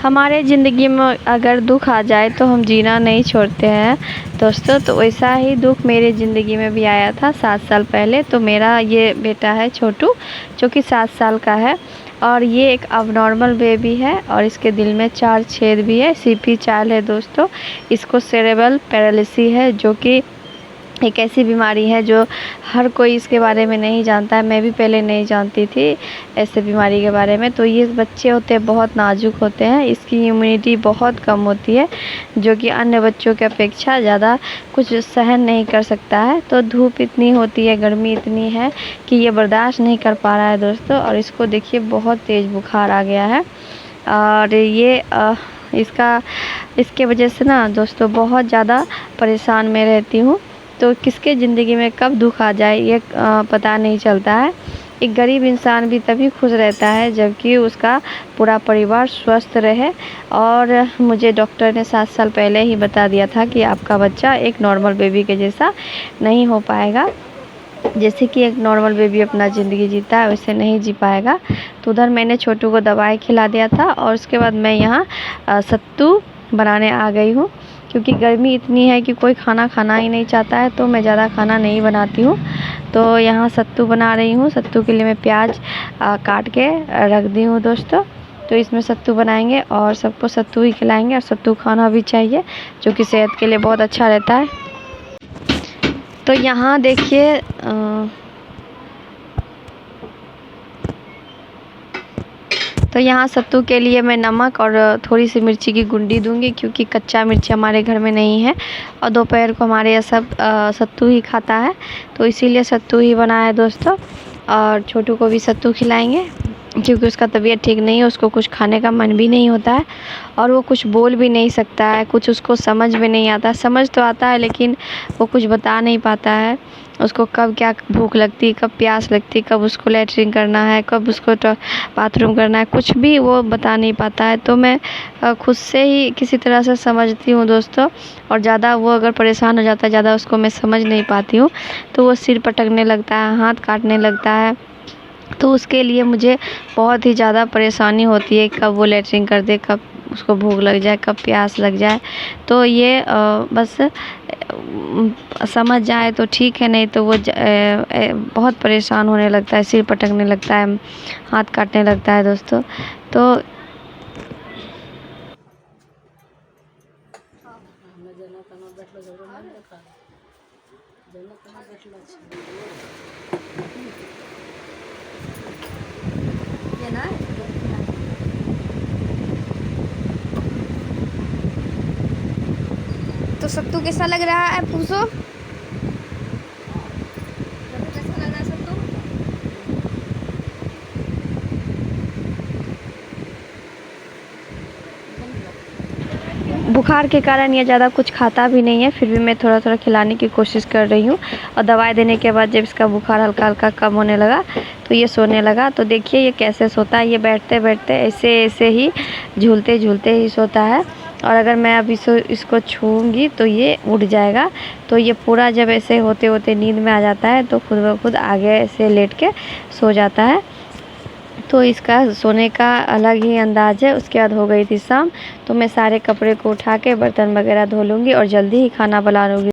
हमारे ज़िंदगी में अगर दुख आ जाए तो हम जीना नहीं छोड़ते हैं दोस्तों। तो वैसा ही दुख मेरे ज़िंदगी में भी आया था 7 साल पहले। तो मेरा ये बेटा है छोटू, जो कि 7 साल का है और ये एक अबनॉर्मल बेबी है और इसके दिल में 4 छेद भी है। सीपी चाइल्ड है दोस्तों। इसको सेरेब्रल पैरालिसिस है, जो कि एक ऐसी बीमारी है जो हर कोई इसके बारे में नहीं जानता है। मैं भी पहले नहीं जानती थी ऐसे बीमारी के बारे में। तो ये बच्चे होते हैं बहुत नाजुक होते हैं, इसकी इम्यूनिटी बहुत कम होती है, जो कि अन्य बच्चों की अपेक्षा ज़्यादा कुछ सहन नहीं कर सकता है। तो धूप इतनी होती है, गर्मी इतनी है कि ये बर्दाश्त नहीं कर पा रहा है दोस्तों। और इसको देखिए बहुत तेज़ बुखार आ गया है और ये इसके वजह से ना दोस्तों बहुत ज़्यादा परेशान मैं रहती हूँ। तो किसके ज़िंदगी में कब दुख आ जाए ये पता नहीं चलता है। एक गरीब इंसान भी तभी खुश रहता है जबकि उसका पूरा परिवार स्वस्थ रहे। और मुझे डॉक्टर ने 7 साल पहले ही बता दिया था कि आपका बच्चा एक नॉर्मल बेबी के जैसा नहीं हो पाएगा। जैसे कि एक नॉर्मल बेबी अपना ज़िंदगी जीता है वैसे नहीं जी पाएगा। तो उधर मैंने छोटू को दवाई खिला दिया था और उसके बाद मैं यहाँ सत्तू बनाने आ गई हूँ, क्योंकि गर्मी इतनी है कि कोई खाना खाना ही नहीं चाहता है। तो मैं ज़्यादा खाना नहीं बनाती हूँ। तो यहाँ सत्तू बना रही हूँ। सत्तू के लिए मैं प्याज काट के रख दी हूँ दोस्तों। तो इसमें सत्तू बनाएंगे और सबको सत्तू ही खिलाएंगे और सत्तू खाना भी चाहिए, जो कि सेहत के लिए बहुत अच्छा रहता है। तो यहाँ देखिए तो यहाँ सत्तू के लिए मैं नमक और थोड़ी सी मिर्ची की गुंडी दूंगी, क्योंकि कच्चा मिर्ची हमारे घर में नहीं है और दोपहर को हमारे यहाँ सब सत्तू ही खाता है। तो इसीलिए सत्तू ही बना है दोस्तों। और छोटू को भी सत्तू खिलाएंगे, क्योंकि उसका तबीयत ठीक नहीं है, उसको कुछ खाने का मन भी नहीं होता है और वो कुछ बोल भी नहीं सकता है, कुछ उसको समझ में नहीं आता। समझ तो आता है लेकिन वो कुछ बता नहीं पाता है। उसको कब क्या भूख लगती, कब प्यास लगती, कब उसको लैट्रिन करना है, कब उसको बाथरूम करना है, कुछ भी वो बता नहीं पाता है। तो मैं खुद से ही किसी तरह से समझती हूँ दोस्तों। और ज़्यादा वो अगर परेशान हो जाता है, ज़्यादा उसको मैं समझ नहीं पाती हूँ, तो वो सिर पटकने लगता है, हाथ काटने लगता है। तो उसके लिए मुझे बहुत ही ज़्यादा परेशानी होती है, कब वो लैट्रिन कर दे, कब उसको भूख लग जाए, कब प्यास लग जाए। तो ये बस समझ जाए तो ठीक है, नहीं तो वो बहुत परेशान होने लगता है, सिर पटकने लगता है, हाथ काटने लगता है दोस्तों। तो तो सत्तू कैसा लग रहा है पूछो? कैसा लग रहा है सत्तू? बुखार के कारण ये ज़्यादा कुछ खाता भी नहीं है, फिर भी मैं थोड़ा थोड़ा खिलाने की कोशिश कर रही हूँ। और दवाई देने के बाद जब इसका बुखार हल्का हल्का कम होने लगा तो ये सोने लगा। तो देखिए ये कैसे सोता है, ये बैठते बैठते ऐसे ऐसे ही झूलते झूलते ही सोता है। और अगर मैं अब इसको छूऊंगी तो ये उठ जाएगा। तो ये पूरा जब ऐसे होते होते नींद में आ जाता है तो खुद ब खुद आगे ऐसे लेट के सो जाता है। तो इसका सोने का अलग ही अंदाज़ है। उसके बाद हो गई थी शाम, तो मैं सारे कपड़े को उठा के बर्तन वगैरह धो लूँगी और जल्दी ही खाना बना लूँगी।